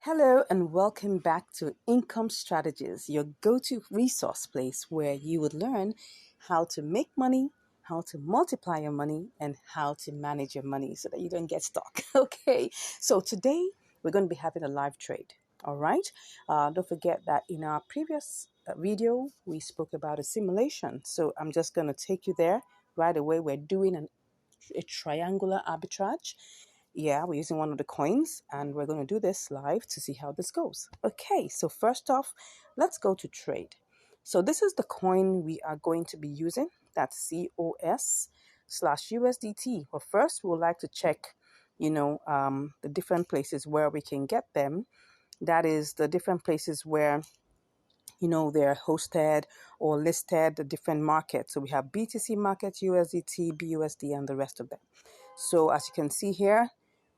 Hello and welcome back to Income Strategies, your go-to resource place where you would learn how to make money, how to multiply your money, and how to manage your money so that you don't get stuck. Okay, so today we're going to be having a live trade. All right, don't forget that in our previous video we spoke about a simulation. So I'm just going to take you there right away. We're doing a triangular arbitrage. Yeah, we're using one of the coins and we're going to do this live to see how this goes. Okay, so first off, let's go to trade. So this is the coin we are going to be using. That's COS/USDT. But first, we would like to check, the different places where we can get them. That is the different places where they're hosted or listed, the different markets. So we have BTC market, USDT, BUSD, and the rest of them. So as you can see here,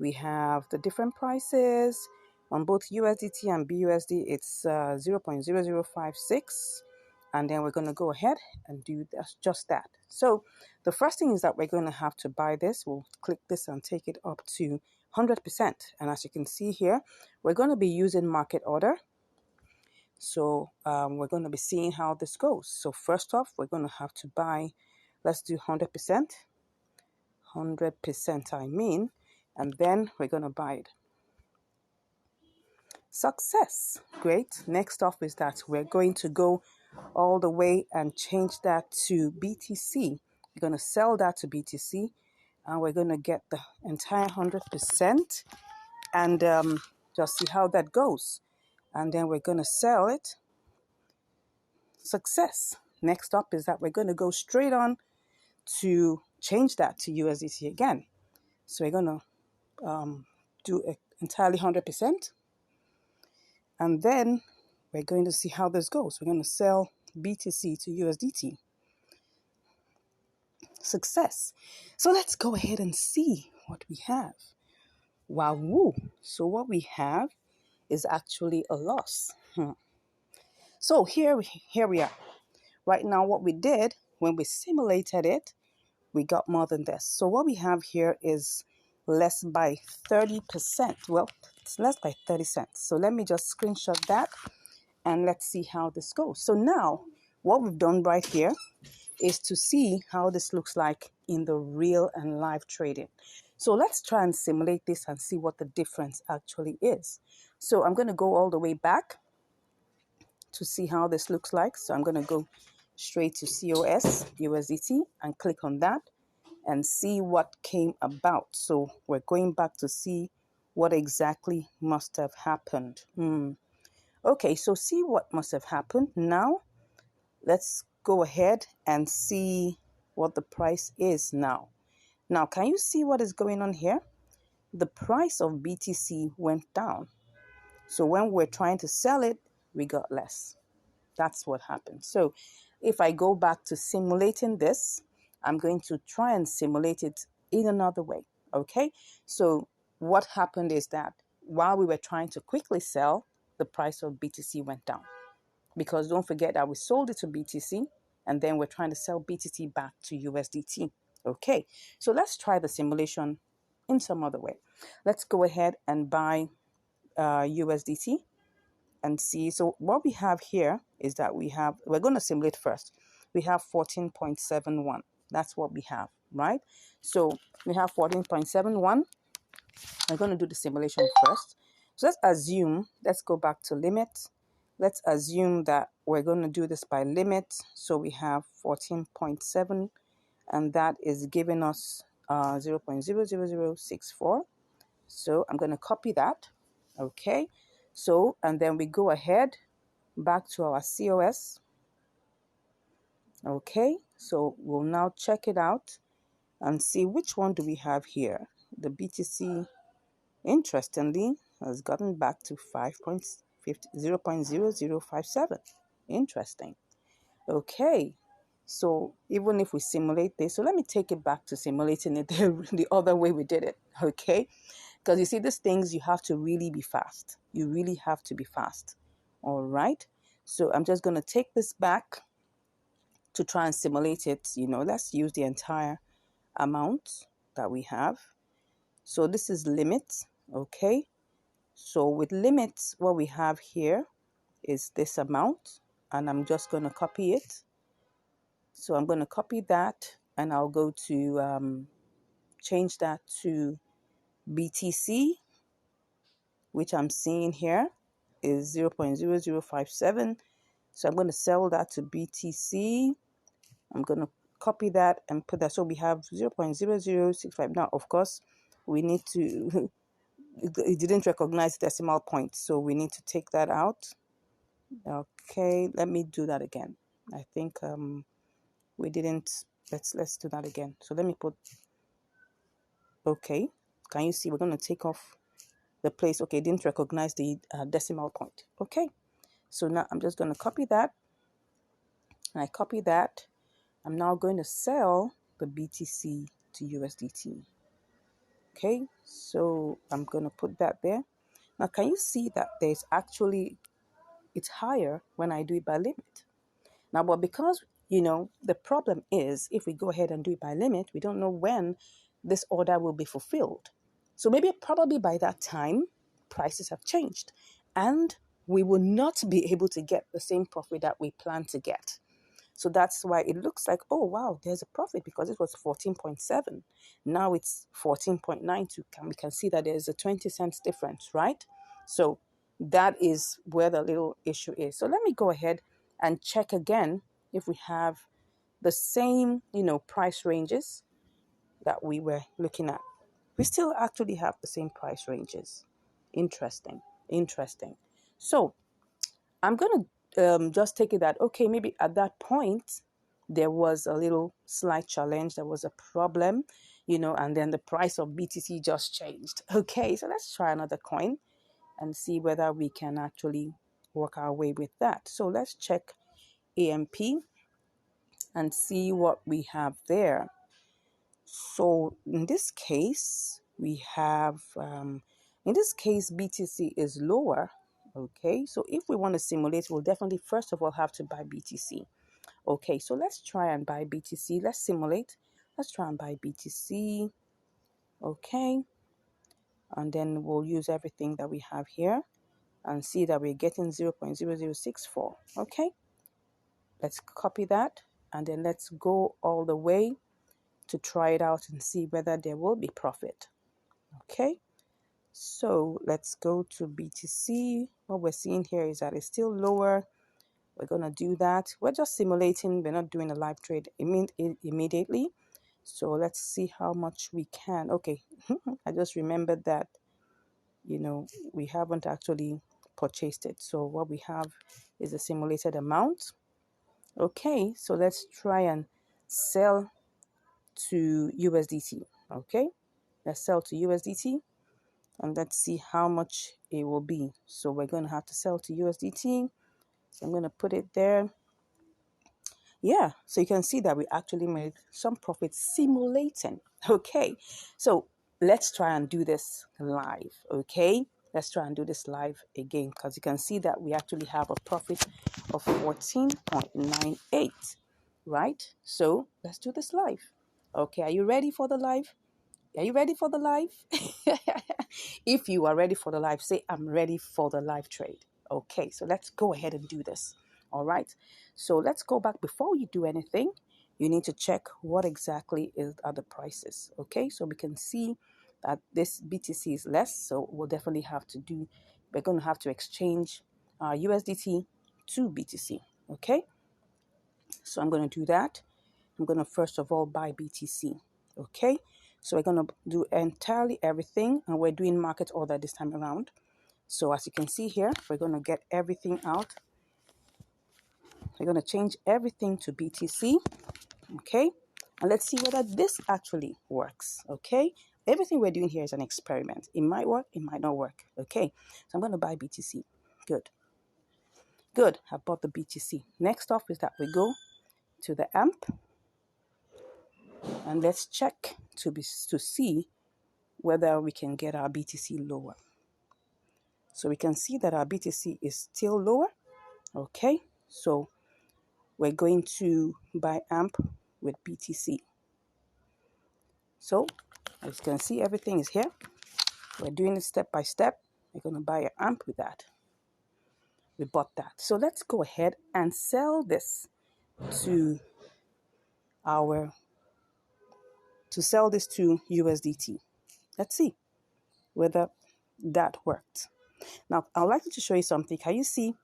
we have the different prices on both USDT and BUSD. It's 0.0056. And then we're going to go ahead and do just that. So the first thing is that we're going to have to buy this. We'll click this and take it up to 100%. And as you can see here, we're going to be using market order. So we're going to be seeing how this goes. So first off, we're going to have to buy, let's do 100%. 100% and then we're going to buy it. Success. Great. Next off is that we're going to go all the way and change that to BTC. We're going to sell that to BTC and we're going to get the entire 100% and just see how that goes. And then we're going to sell it. Success. Next up is that we're going to go straight on to change that to USDT again. So we're going to do entirely 100%. And then we're going to see how this goes. We're going to sell BTC to USDT. Success. So let's go ahead and see what we have. Wow. Woo. So what we have is actually a loss. So here we are. Right now what we did when we simulated it, we got more than this. So what we have here is less by 30%. Well, it's less by 30 cents. So let me just screenshot that and let's see how this goes. So now what we've done right here is to see how this looks like in the real and live trading. So let's try and simulate this and see what the difference actually is. So I'm going to go all the way back to see how this looks like. So I'm going to go straight to COS USDT and click on that and see what came about. So we're going back to see what exactly must have happened. Okay, so see what must have happened. Now let's go ahead and see what the price is now. Now, can you see what is going on here? The price of BTC went down. So when we're trying to sell it, we got less. That's what happened. So if I go back to simulating this, I'm going to try and simulate it in another way. Okay. So what happened is that while we were trying to quickly sell, the price of BTC went down. Because don't forget that we sold it to BTC and then we're trying to sell BTC back to USDT. Okay. So let's try the simulation in some other way. Let's go ahead and buy USDT. And see, so what we have here is that we're going to simulate first. We have 14.71. That's what we have, right? So we have 14.71. I'm going to do the simulation first. So let's go back to limit. Let's assume that we're going to do this by limit. So we have 14.7, and that is giving us 0.00064. So I'm going to copy that. Okay. So, and then we go ahead back to our COS. Okay, so we'll now check it out and see which one do we have here. The BTC, interestingly, has gotten back to 0.0057. Interesting. Okay, so even if we simulate this, so let me take it back to simulating it the other way we did it. Okay. Because you see, these things, you have to really be fast. You really have to be fast. All right. So I'm just going to take this back to try and simulate it. Let's use the entire amount that we have. So this is limit. Okay. So with limits, what we have here is this amount, and I'm just going to copy it. So I'm going to copy that, and I'll go to change that to BTC, which I'm seeing here is 0.0057. So I'm going to sell that to BTC. I'm going to copy that and put that. So we have 0.0065. Now, of course, we need to, it didn't recognize decimal point. So we need to take that out. Okay, let me do that again. I think we didn't, let's do that again. So let me put, okay. Can you see? We're going to take off the place. Okay, didn't recognize the decimal point. Okay, so now I'm just going to copy that. And I copy that. I'm now going to sell the BTC to USDT. Okay, so I'm going to put that there. Now, can you see that there's actually, it's higher when I do it by limit? Now, but because, the problem is if we go ahead and do it by limit, we don't know when this order will be fulfilled. So maybe probably by that time, prices have changed and we will not be able to get the same profit that we plan to get. So that's why it looks like, oh, wow, there's a profit because it was 14.7. Now it's 14.92. We can see that there's a 20 cents difference, right? So that is where the little issue is. So let me go ahead and check again if we have the same, price ranges that we were looking at. We still actually have the same price ranges. Interesting. So I'm going to just take it that, okay, maybe at that point, there was a little slight challenge. There was a problem, and then the price of BTC just changed. Okay, so let's try another coin and see whether we can actually work our way with that. So let's check AMP and see what we have there. So in this case, we have, BTC is lower. Okay, so if we want to simulate, we'll definitely first of all have to buy BTC. Okay, so let's try and buy BTC. Let's simulate. Let's try and buy BTC. Okay, and then we'll use everything that we have here and see that we're getting 0.0064. Okay, let's copy that and then let's go all the way to try it out and see whether there will be profit. Okay, so let's go to BTC. What we're seeing here is that it's still lower. We're going to do that. We're just simulating. We're not doing a live trade immediately. So let's see how much we can. Okay, I just remembered that, we haven't actually purchased it. So what we have is a simulated amount. Okay, so let's try and sell to USDT. Okay, let's sell to USDT and let's see how much it will be. So we're going to have to sell to USDT. So I'm going to put it there. Yeah, so you can see that we actually made some profit simulating. Okay, so let's try and do this live. Okay, let's try and do this live again because you can see that we actually have a profit of 14.98, right? So let's do this live. Okay, are you ready for the live? Are you ready for the live? If you are ready for the live, say, I'm ready for the live trade. Okay, so let's go ahead and do this. All right, so let's go back. Before you do anything, you need to check what exactly are the prices. Okay, so we can see that this BTC is less, so we'll definitely have to we're going to have to exchange USDT to BTC. Okay, so I'm going to do that. I'm going to first of all buy BTC. Okay, so we're going to do entirely everything, and we're doing market order this time around. So as you can see here, we're going to get everything out. We're going to change everything to BTC. Okay, and let's see whether this actually works. Okay, everything we're doing here is an experiment. It might work, it might not work. Okay, so I'm going to buy BTC. Good, I bought the BTC. Next off is that we go to the AMP and let's check to see whether we can get our BTC lower. So we can see that our BTC is still lower. Okay, so we're going to buy AMP with BTC. So as you can see, everything is here. We're doing it step by step. We're going to buy an amp with that. We bought that. So let's go ahead and sell this to USDT. Let's see whether that worked. Now, I'd like to show you something. Can you see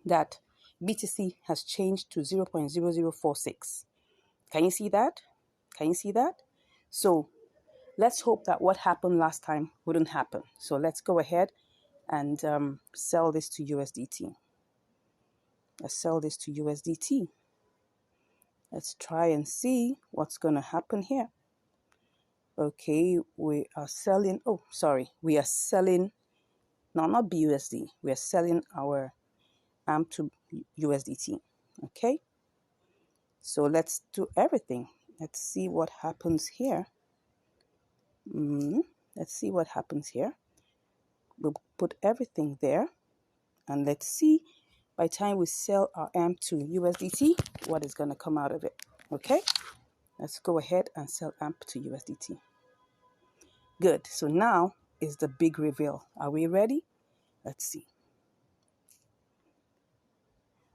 that BTC has changed to 0.0046? Can you see that? Can you see that? So let's hope that what happened last time wouldn't happen. So let's go ahead and sell this to USDT. Let's sell this to USDT. Let's try and see what's going to happen here. Okay, we are selling, we are selling, no, not BUSD. We are selling our AMP to USDT. Okay, so let's do everything. Let's see what happens here. Let's see what happens here. We'll put everything there, and let's see by the time we sell our AMP to USDT, what is going to come out of it. Okay, let's go ahead and sell AMP to USDT. Good. So now is the big reveal. Are we ready? Let's see.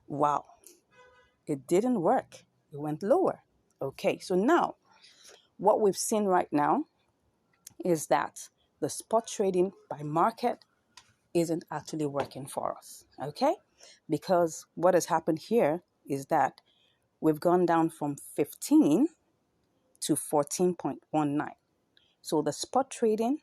Wow. It didn't work. It went lower. Okay. So now what we've seen right now is that the spot trading by market isn't actually working for us. Okay. Because what has happened here is that we've gone down from 15 to 14.19. So the spot trading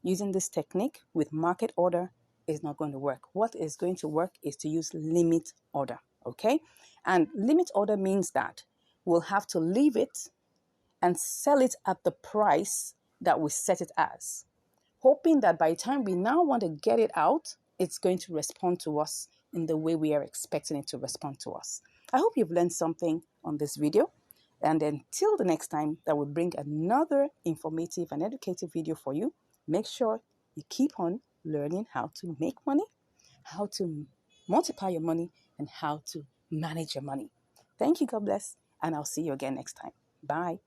using this technique with market order is not going to work. What is going to work is to use limit order, okay? And limit order means that we'll have to leave it and sell it at the price that we set it as, hoping that by the time we now want to get it out, it's going to respond to us in the way we are expecting it to respond to us. I hope you've learned something on this video. And until the next time that we bring another informative and educative video for you, make sure you keep on learning how to make money, how to multiply your money, and how to manage your money. Thank you. God bless. And I'll see you again next time. Bye.